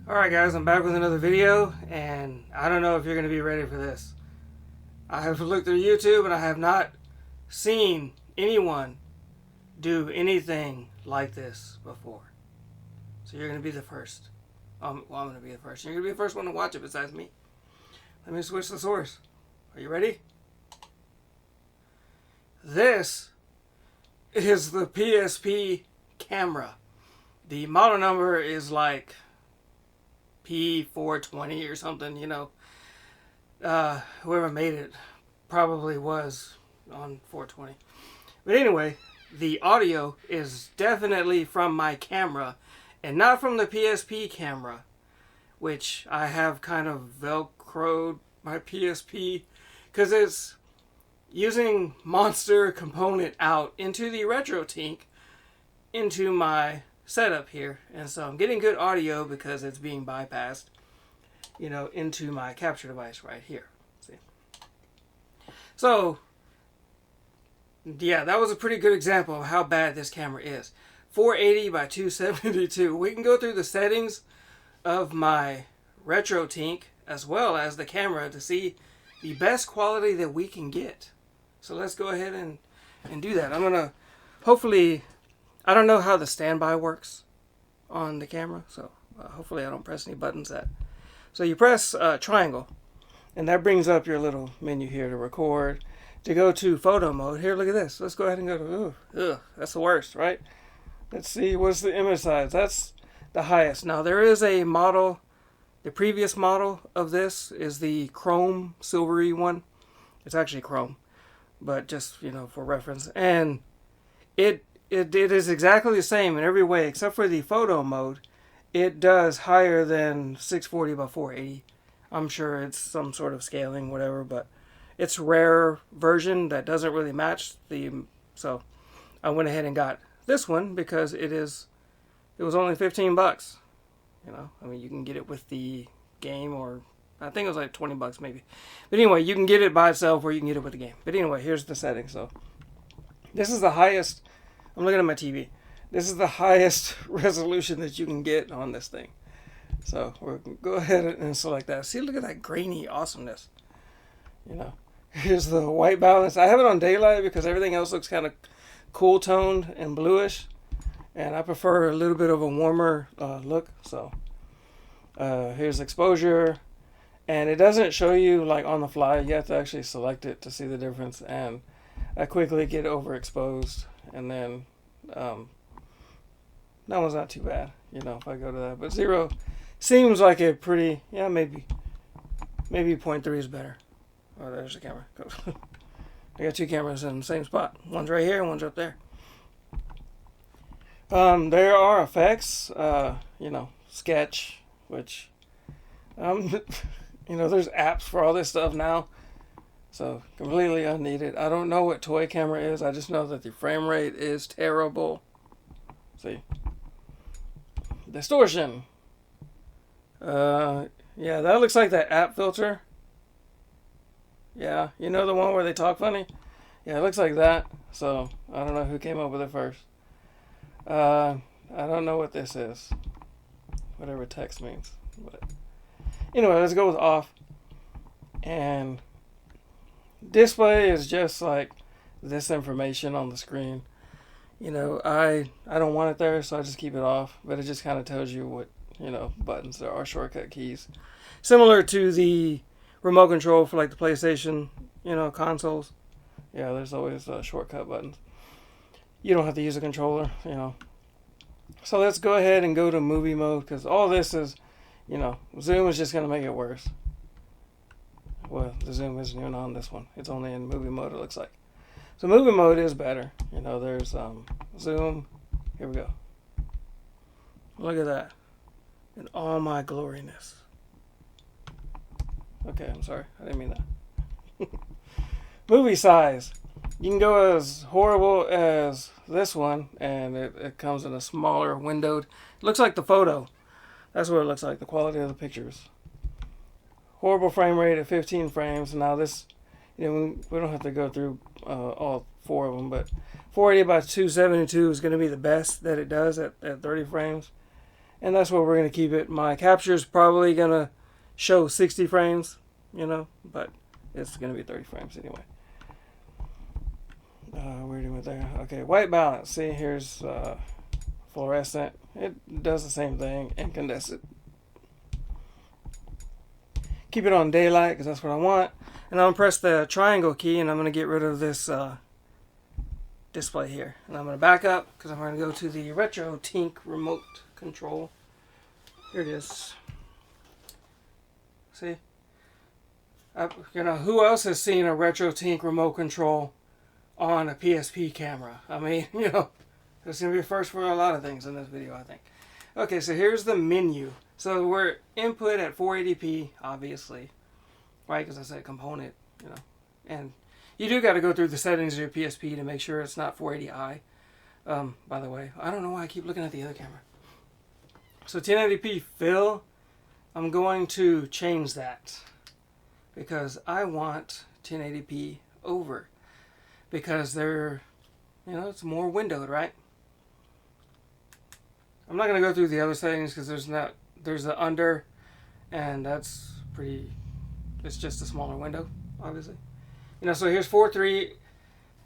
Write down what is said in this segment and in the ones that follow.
Alright guys, I'm back with another video, and I don't know if you're going to be ready for this. I have looked through YouTube and I have not seen anyone do anything like this before. So you're going to be the first. Well, I'm going to be the first. You're going to be the first one to watch it besides me. Let me switch the source. Are you ready? This is the PSP Camera. The model number is like P-450 or something, you know. Whoever made it probably was on 420. But anyway, the audio is definitely from my camera and not from the PSP camera, which I have kind of velcroed my PSP because it's using Monster component out into the RetroTINK into my setup here, and so I'm getting good audio because it's being bypassed, you know, into my capture device right here. See? So yeah, that was a pretty good example of how bad this camera is. 480 by 272. We can go through the settings of my RetroTINK as well as the camera to see the best quality that we can get. So let's go ahead and do that. I'm gonna hopefully, I don't know how the standby works on the camera, so hopefully I don't press any buttons that. So you press triangle, and that brings up your little menu here to record. To go to photo mode, here, look at this. Let's go ahead and go to, that's the worst, right? Let's see, what's the image size? That's the highest. Now there is a model, the previous model of this is the chrome silvery one. It's actually chrome, but just, you know, for reference. And it is exactly the same in every way except for the photo mode. It does higher than 640 by 480. I'm sure it's some sort of scaling, whatever, but it's a rare version that doesn't really match the. So I went ahead and got this one because it was only 15 bucks. You know, I mean, you can get it with the game, or I think it was like 20 bucks maybe. But anyway, you can get it by itself or you can get it with the game. But anyway, here's the settings. So this is the highest. I'm looking at my TV. This is the highest resolution that you can get on this thing. So we're going to go ahead and select that. See, look at that grainy awesomeness. You know, here's the white balance. I have it on daylight because everything else looks kind of cool toned and bluish. And I prefer a little bit of a warmer look. So here's exposure. And it doesn't show you like on the fly. You have to actually select it to see the difference. And I quickly get overexposed. And then that one's not too bad, you know, if I go to that. But 0 seems like a pretty, yeah, maybe 0.3 is better. Oh, there's the camera. I got two cameras in the same spot. One's right here and one's up there. There are effects, you know, sketch, which, you know, there's apps for all this stuff now. So completely unneeded. I don't know what toy camera is. I just know that the frame rate is terrible. See, distortion. Yeah, that looks like that app filter. Yeah, you know the one where they talk funny? Yeah, it looks like that. So I don't know who came up with it first. I don't know what this is. Whatever text means. But anyway, let's go with off. And display is just like this information on the screen. You know, I don't want it there, so I just keep it off. But it just kind of tells you what, you know, buttons there are, shortcut keys. Similar to the remote control for like the PlayStation, you know, consoles. Yeah, there's always shortcut buttons. You don't have to use a controller, you know. So let's go ahead and go to movie mode because all this is, you know, zoom is just going to make it worse. Well, the zoom isn't even on this one. It's only in movie mode, it looks like. So movie mode is better. You know, there's zoom. Here we go. Look at that. In all my gloriness. Okay, I'm sorry. I didn't mean that. Movie size. You can go as horrible as this one, and it comes in a smaller windowed. It looks like the photo. That's what it looks like, the quality of the pictures. Horrible frame rate at 15 frames. Now this, you know, we don't have to go through all 4 of them, but 480 by 272 is going to be the best that it does at 30 frames. And that's where we're going to keep it. My capture is probably going to show 60 frames, you know, but it's going to be 30 frames anyway. Where do we there? Okay, white balance. See, here's fluorescent. It does the same thing. Incandescent. Keep it on daylight because that's what I want. And I'm going to press the triangle key and I'm going to get rid of this display here. And I'm going to back up because I'm going to go to the RetroTINK remote control. Here it is. See? You know, who else has seen a RetroTINK remote control on a PSP camera? I mean, you know, it's going to be a first for a lot of things in this video, I think. Okay, so here's the menu. So we're input at 480p, obviously, right? Because I said component, you know. And you do got to go through the settings of your PSP to make sure it's not 480i. By the way, I don't know why I keep looking at the other camera. So 1080p fill, I'm going to change that because I want 1080p over because they're, you know, it's more windowed, right? I'm not going to go through the other settings because there's the under, and that's pretty, it's just a smaller window, obviously. You know, so here's 4:3,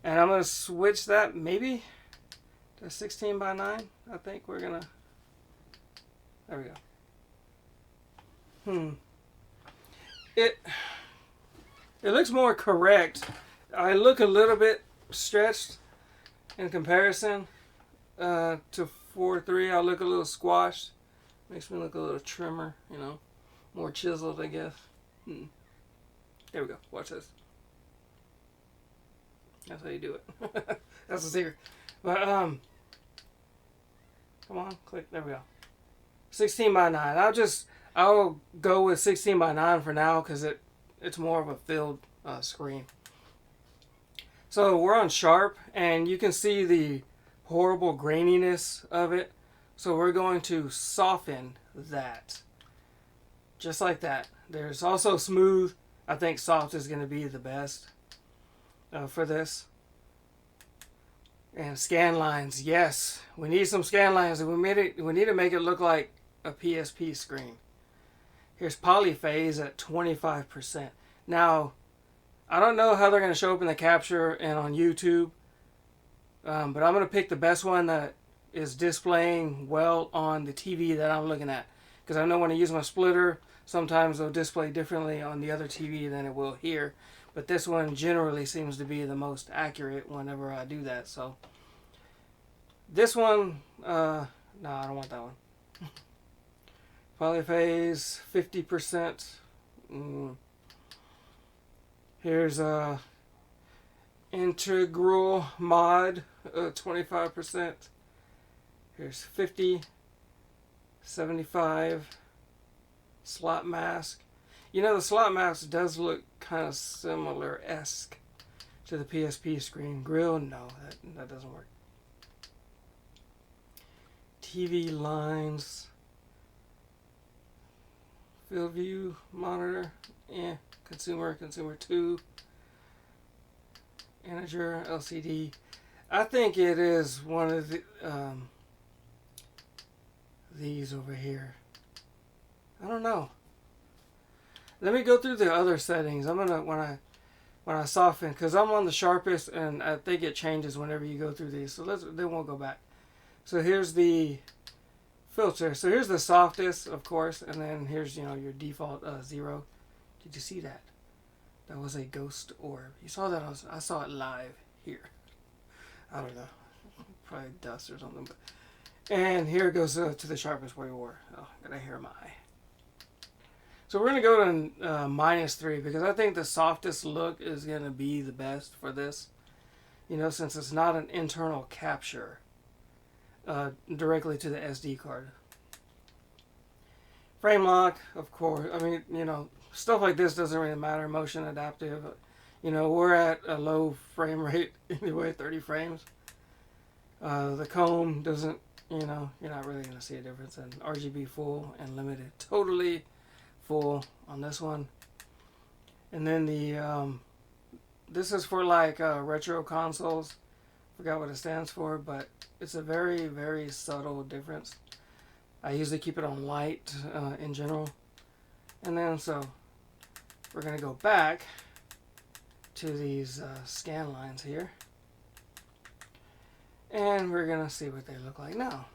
and I'm going to switch that maybe to 16:9. I think we're going to, there we go. It looks more correct. I look a little bit stretched in comparison to 4:3. I look a little squashed. Makes me look a little trimmer, you know, more chiseled, I guess. There we go. Watch this. That's how you do it. That's the secret. But come on, click. There we go. 16:9. I'll go with 16:9 for now because it's more of a filled screen. So we're on sharp, and you can see the horrible graininess of it. So we're going to soften that. Just like that. There's also smooth. I think soft is going to be the best for this. And scan lines. Yes, we need some scan lines. We need to make it look like a PSP screen. Here's polyphase at 25%. Now, I don't know how they're going to show up in the capture and on YouTube. But I'm going to pick the best one that is displaying well on the TV that I'm looking at. Because I know when I use my splitter, sometimes it'll display differently on the other TV than it will here. But this one generally seems to be the most accurate whenever I do that. So this one, no, I don't want that one. Polyphase, 50%. Here's integral mod, 25%. Here's 50, 75, slot mask. You know, the slot mask does look kind of similar-esque to the PSP screen. Grill, no, that doesn't work. TV lines. Field view monitor, consumer 2. Integer, LCD. I think it is one of the these over here. I don't know. Let me go through the other settings. I'm gonna when I soften, because I'm on the sharpest, and I think it changes whenever you go through these. So then we'll go back. So here's the filter. So here's the softest, of course, and then here's, you know, your default 0. Did you see that? That was a ghost orb. You saw that? I saw it live here. I don't know. Probably dust or something. But, and here it goes to the sharpest where you were. Oh, gotta hear my eye. So we're going to go to -3 because I think the softest look is going to be the best for this. You know, since it's not an internal capture directly to the SD card. Frame lock, of course. I mean, you know, stuff like this doesn't really matter. Motion adaptive. You know, we're at a low frame rate anyway, 30 frames. The comb doesn't, you know, you're not really going to see a difference in RGB full and limited. Totally full on this one. And then the this is for like retro consoles. Forgot what it stands for, but it's a very, very subtle difference. I usually keep it on light in general. And then so we're going to go back to these scan lines here. And we're going to see what they look like now.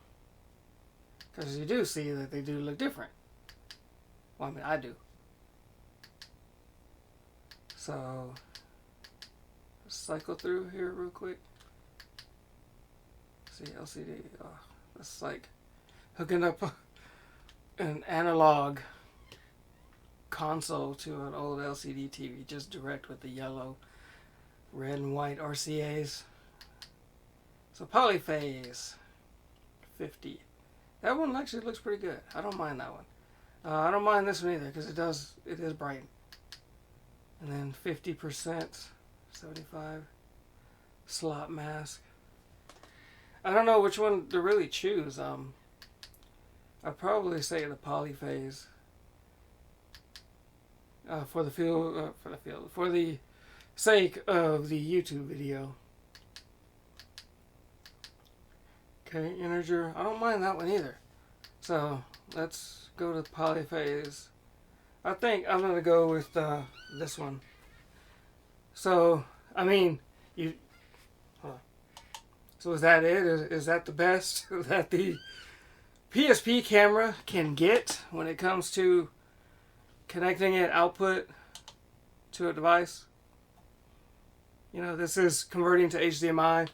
Because you do see that they do look different. Well, I mean, I do. So, let's cycle through here real quick. See, LCD. Oh, that's like hooking up an analog console to an old LCD TV, just direct with the yellow, red, and white RCAs. So, Polyphase 50. That one actually looks pretty good. I don't mind that one. I don't mind this one either because it is bright. And then 50%, 75 slot mask. I don't know which one to really choose. I'd probably say the Polyphase for the sake of the YouTube video. Okay, integer. I don't mind that one either. So let's go to Polyphase. I think I'm gonna go with this one. So I mean, hold on. So is that it? Is that the best that the PSP camera can get when it comes to connecting it output to a device? You know, this is converting to HDMI.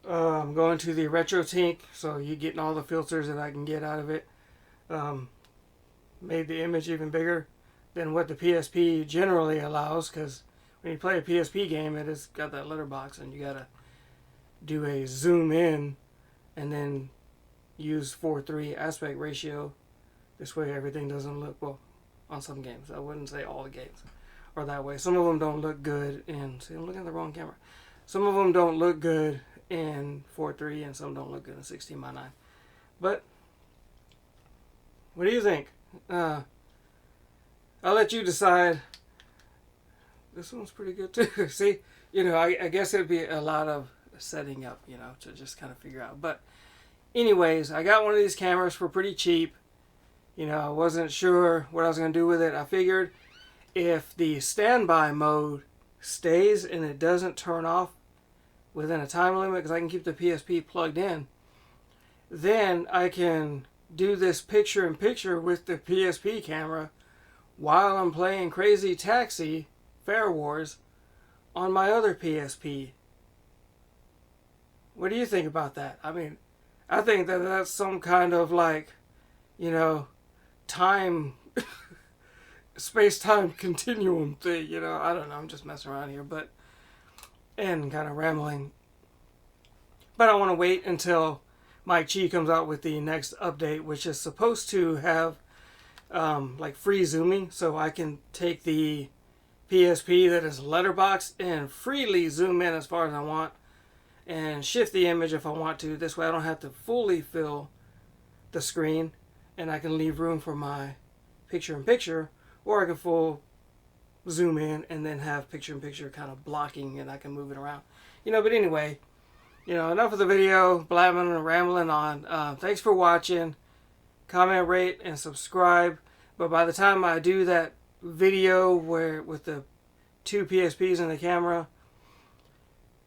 I'm going to the RetroTINK, so you're getting all the filters that I can get out of it. Made the image even bigger than what the PSP generally allows, because when you play a PSP game, it has got that letterbox, and you gotta do a zoom in and then use 4:3 aspect ratio. This way everything doesn't look, well, on some games. I wouldn't say all the games are that way. Some of them don't look good in, see, I'm looking at the wrong camera. Some of them don't look good in 4:3 and some don't look good in 16:9. But what do you think? I'll let you decide. This one's pretty good too. See, you know, I guess it'd be a lot of setting up, you know, to just kind of figure out. But anyways, I got one of these cameras for pretty cheap. You know, I wasn't sure what I was going to do with it. I figured if the standby mode stays and it doesn't turn off within a time limit, because I can keep the PSP plugged in, then I can do this picture-in-picture with the PSP camera while I'm playing Crazy Taxi Fair Wars on my other PSP. What do you think about that? I mean, I think that that's some kind of, like, you know, time space-time continuum thing, you know. I don't know, I'm just messing around here, but and kind of rambling. But I want to wait until Mike Chi comes out with the next update, which is supposed to have like free zooming, so I can take the PSP that is letterboxed and freely zoom in as far as I want and shift the image if I want to. This way I don't have to fully fill the screen, and I can leave room for my picture-in-picture, or I can full zoom in and then have picture-in-picture kind of blocking, and I can move it around. You know, but anyway, you know, enough of the video, blabbing and rambling on. Thanks for watching. Comment, rate, and subscribe. But by the time I do that video where with the two PSPs and the camera,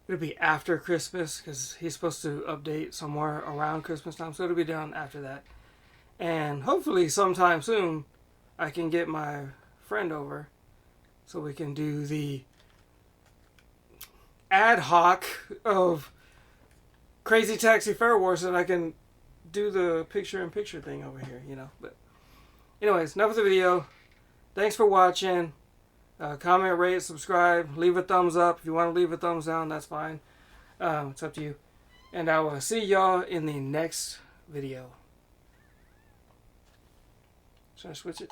it'll be after Christmas, because he's supposed to update somewhere around Christmas time, so it'll be done after that. And hopefully sometime soon I can get my friend over so we can do the ad hoc of Crazy Taxi Fair Wars, and I can do the picture-in-picture thing over here, you know. But anyways, enough of the video. Thanks for watching. Comment, rate, subscribe, leave a thumbs up. If you want to leave a thumbs down, that's fine. It's up to you. And I will see y'all in the next video. Should I switch it?